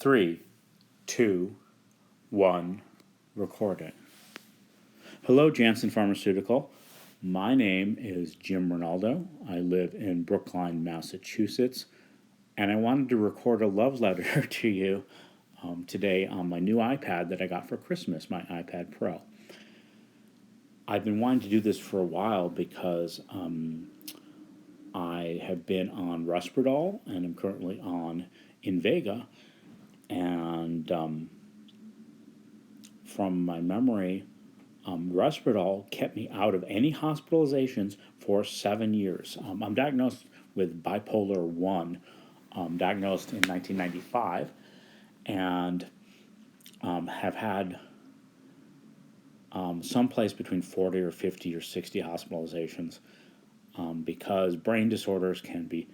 Three, two, one, record it. Hello, Janssen Pharmaceutical. My name is Jim Ronaldo. I live in Brookline, Massachusetts, and I wanted to record a love letter to you today on my new iPad that I got for Christmas, my iPad Pro. I've been wanting to do this for a while because I have been on Risperdal and I'm currently on invega, and from my memory, Risperdal kept me out of any hospitalizations for 7 years. I'm diagnosed with bipolar 1, diagnosed in 1995, and have had someplace between 40 or 50 or 60 hospitalizations because brain disorders can be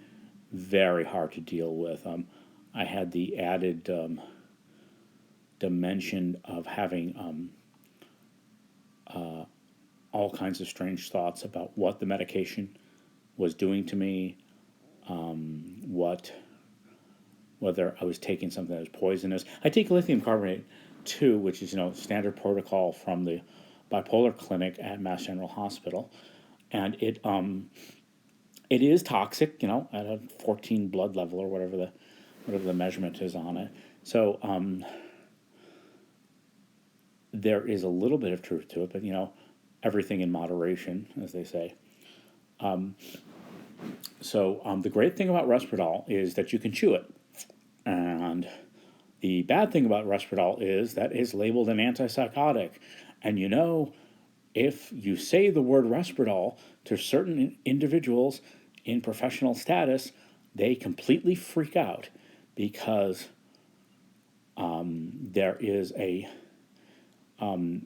very hard to deal with. I had the added dimension of having all kinds of strange thoughts about what the medication was doing to me, whether I was taking something that was poisonous. I take lithium carbonate too, which is standard protocol from the bipolar clinic at Mass General Hospital, and it is toxic, at a 14 blood level or whatever the measurement is on it. So there is a little bit of truth to it, but everything in moderation, as they say. So the great thing about Risperdal is that you can chew it, and the bad thing about Risperdal is that it's labeled an antipsychotic, and if you say the word Risperdal to certain individuals in professional status, they completely freak out because there is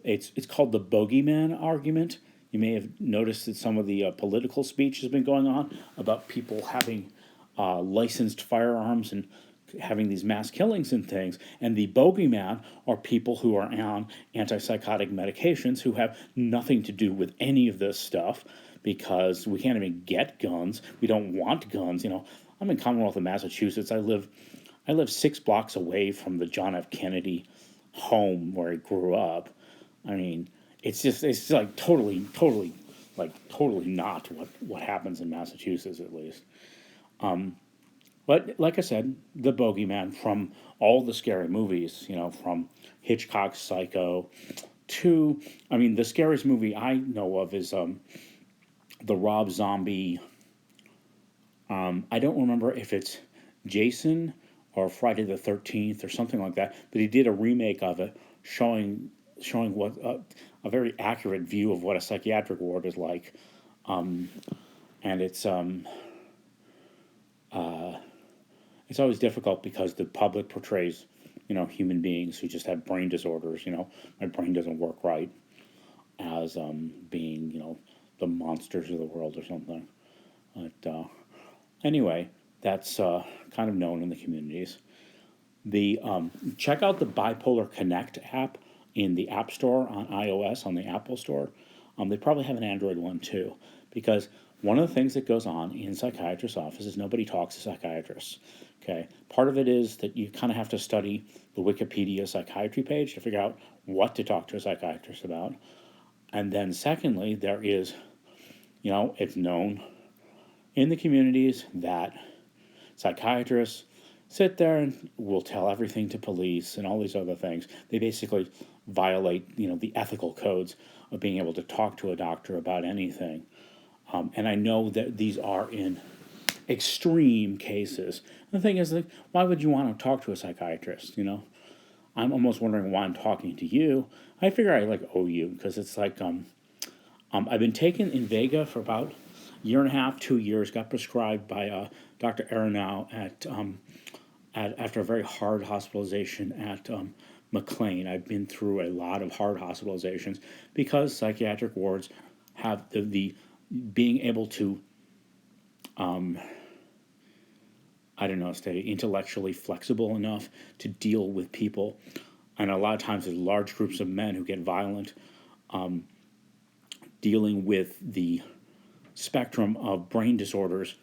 it's called the bogeyman argument. You may have noticed that some of the political speech has been going on about people having licensed firearms and having these mass killings and things. And the bogeyman are people who are on antipsychotic medications who have nothing to do with any of this stuff because we can't even get guns. We don't want guns. I'm in Commonwealth of Massachusetts. I live 6 blocks away from the John F. Kennedy home where I grew up. I mean, it's like totally not what happens in Massachusetts, at least. But like I said, the bogeyman from all the scary movies, from Hitchcock's Psycho to, the scariest movie I know of is the Rob Zombie. I don't remember if it's Jason or Friday the 13th or something like that, but he did a remake of it showing what a very accurate view of what a psychiatric ward is like, and it's always difficult because the public portrays human beings who just have brain disorders. My brain doesn't work right, as being the monsters of the world or something. But anyway, that's kind of known in the communities. The check out the Bipolar Connect app in the App Store on iOS, on the Apple Store. They probably have an Android one too, because one of the things that goes on in psychiatrists' offices is nobody talks to psychiatrists. Okay, part of it is that you kind of have to study the Wikipedia psychiatry page to figure out what to talk to a psychiatrist about, and then secondly, there is, it's known in the communities that psychiatrists sit there and will tell everything to police and all these other things. They basically violate, the ethical codes of being able to talk to a doctor about anything. And I know that these are in extreme cases. And the thing is, why would you want to talk to a psychiatrist? I'm almost wondering why I'm talking to you. I figure I owe you, because it's like I've been taking invega for about a year and a half, 2 years. Got prescribed by Dr. Aronow after a very hard hospitalization at McLean. I've been through a lot of hard hospitalizations because psychiatric wards have the being able to stay intellectually flexible enough to deal with people. And a lot of times there's large groups of men who get violent, dealing with the spectrum of brain disorders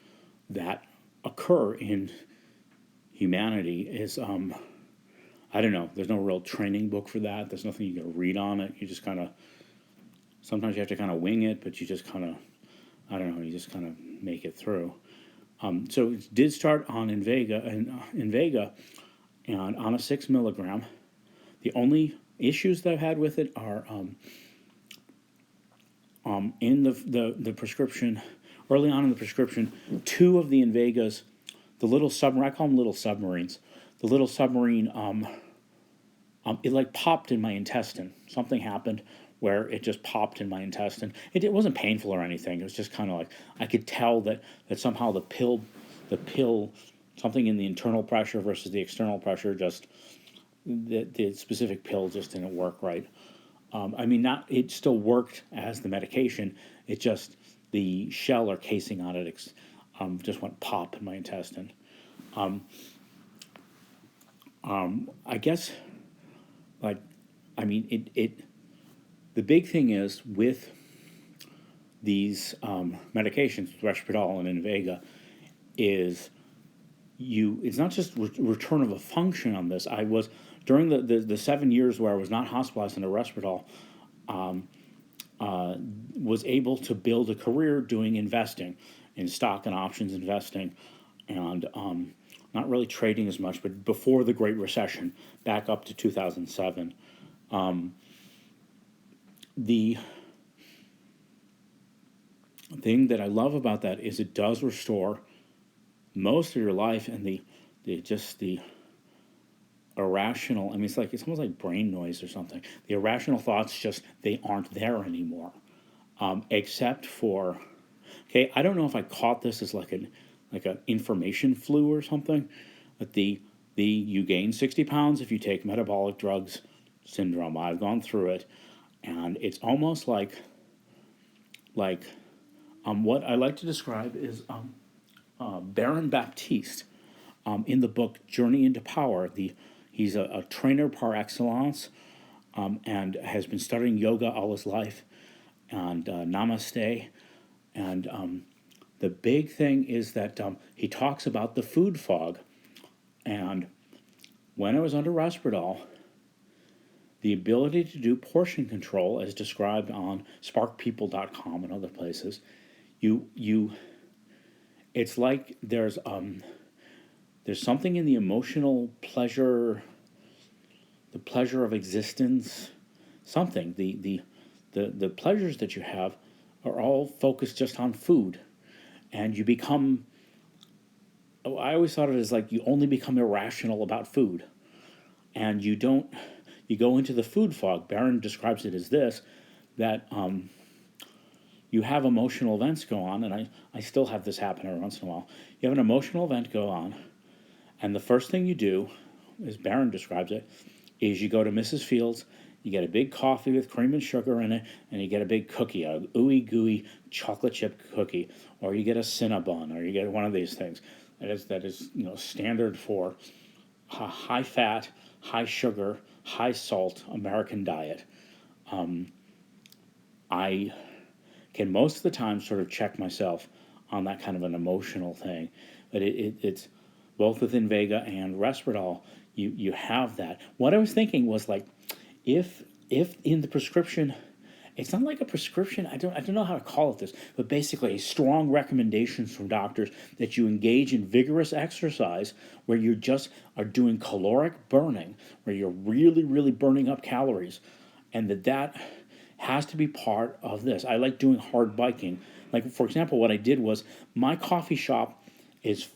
that occur in humanity is I don't know. There's no real training book for that. There's nothing you can read on it. You just kind of, sometimes you have to kind of wing it, but you just kind of, I don't know, you just kind of make it through. So it did start on invega and on a 6 milligram. The only issues that I've had with it are in the prescription, early on in the prescription, two of the invegas, the little submarine, I call them little submarines, the little submarine, it like popped in my intestine. Something happened where it just popped in my intestine. It wasn't painful or anything. It was just kind of like, I could tell that somehow the pill, something in the internal pressure versus the external pressure, just the specific pill just didn't work right. I mean, not, it still worked as the medication. It just, the shell or casing on it just went pop in my intestine. I guess, like, I mean, the big thing is with these medications, Resperdal and Invega, is it's not just return of a function on this. I was, during the 7 years where I was not hospitalized under Resperdal, was able to build a career doing investing in stock and options investing, and not really trading as much, but before the Great Recession, back up to 2007. The thing that I love about that is it does restore most of your life, and the irrational, I mean, it's almost like brain noise or something. The irrational thoughts, just, they aren't there anymore. Except for, okay, I don't know if I caught this as like an information flu or something, but the you gain 60 pounds if you take metabolic drugs syndrome. I've gone through it, and it's almost like what I like to describe is Baron Baptiste, in the book Journey into Power. He's a trainer par excellence, and has been studying yoga all his life, and namaste. And the big thing is that he talks about the food fog. And when I was under Resperdal, the ability to do portion control, as described on sparkpeople.com and other places, it's like there's something in the emotional pleasure, the pleasure of existence, something, the pleasures that you have are all focused just on food, and you become, I always thought of it as like you only become irrational about food, and you go into the food fog. Barron describes it as this, that you have emotional events go on, and I still have this happen every once in a while. You have an emotional event go on, and the first thing you do, as Barron describes it, is you go to Mrs. Fields, you get a big coffee with cream and sugar in it, and you get a big cookie, a ooey gooey chocolate chip cookie, or you get a Cinnabon, or you get one of these things. That is standard for a high fat, high sugar, high salt American diet. I can most of the time sort of check myself on that kind of an emotional thing, but it's both with Invega and Resperdal. You have that. What I was thinking was, like, if in the prescription, it's not like a prescription, I don't know how to call it this, but basically strong recommendations from doctors that you engage in vigorous exercise where you just are doing caloric burning, where you're really, really burning up calories, and that has to be part of this. I like doing hard biking. Like, for example, what I did was, my coffee shop is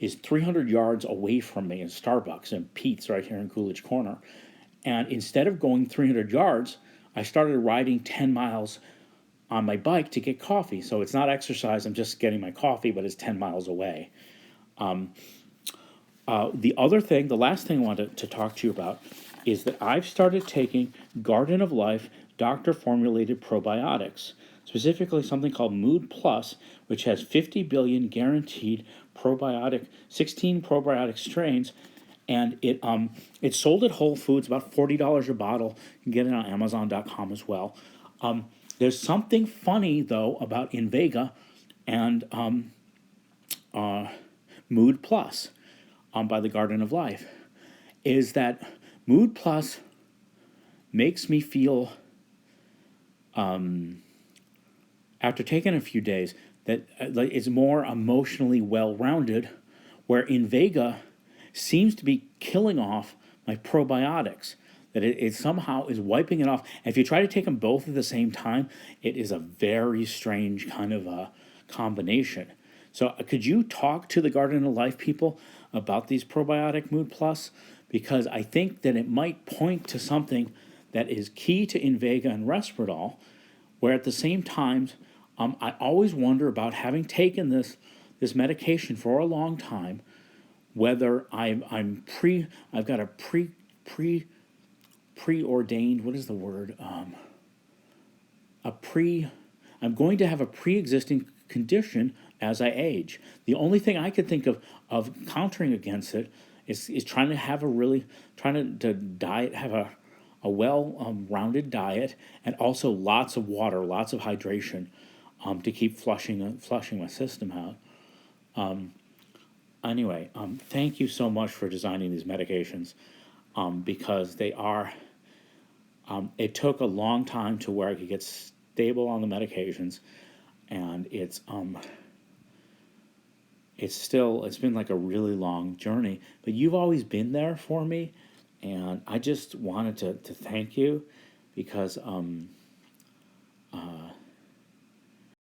300 yards away from me in Starbucks, and Pete's right here in Coolidge Corner. And instead of going 300 yards, I started riding 10 miles on my bike to get coffee. So it's not exercise, I'm just getting my coffee, but it's 10 miles away. The other thing, the last thing I wanted to talk to you about, is that I've started taking Garden of Life doctor-formulated probiotics, specifically something called Mood Plus, which has 50 billion guaranteed 16 probiotic strains, and it's sold at Whole Foods, about $40 a bottle. You can get it on Amazon.com as well. There's something funny, though, about Invega and Mood Plus by the Garden of Life. is that Mood Plus makes me feel, after taking a few days, that like it's more emotionally well-rounded, where invega seems to be killing off my probiotics. That it somehow is wiping it off. And if you try to take them both at the same time, it is a very strange kind of a combination. So could you talk to the Garden of Life people about these probiotic Mood Plus? Because I think that it might point to something that is key to invega and resveratrol, where at the same time, I always wonder about having taken this medication for a long time, whether I've got a preordained, what is the word, I'm going to have a pre-existing condition as I age. The only thing I could think of countering against it is trying to have to diet, have a well rounded diet, and also lots of water, lots of hydration, to keep flushing my system out. Anyway, thank you so much for designing these medications, because they are. It took a long time to where I could get stable on the medications, and it's been like a really long journey. But you've always been there for me, and I just wanted to thank you, because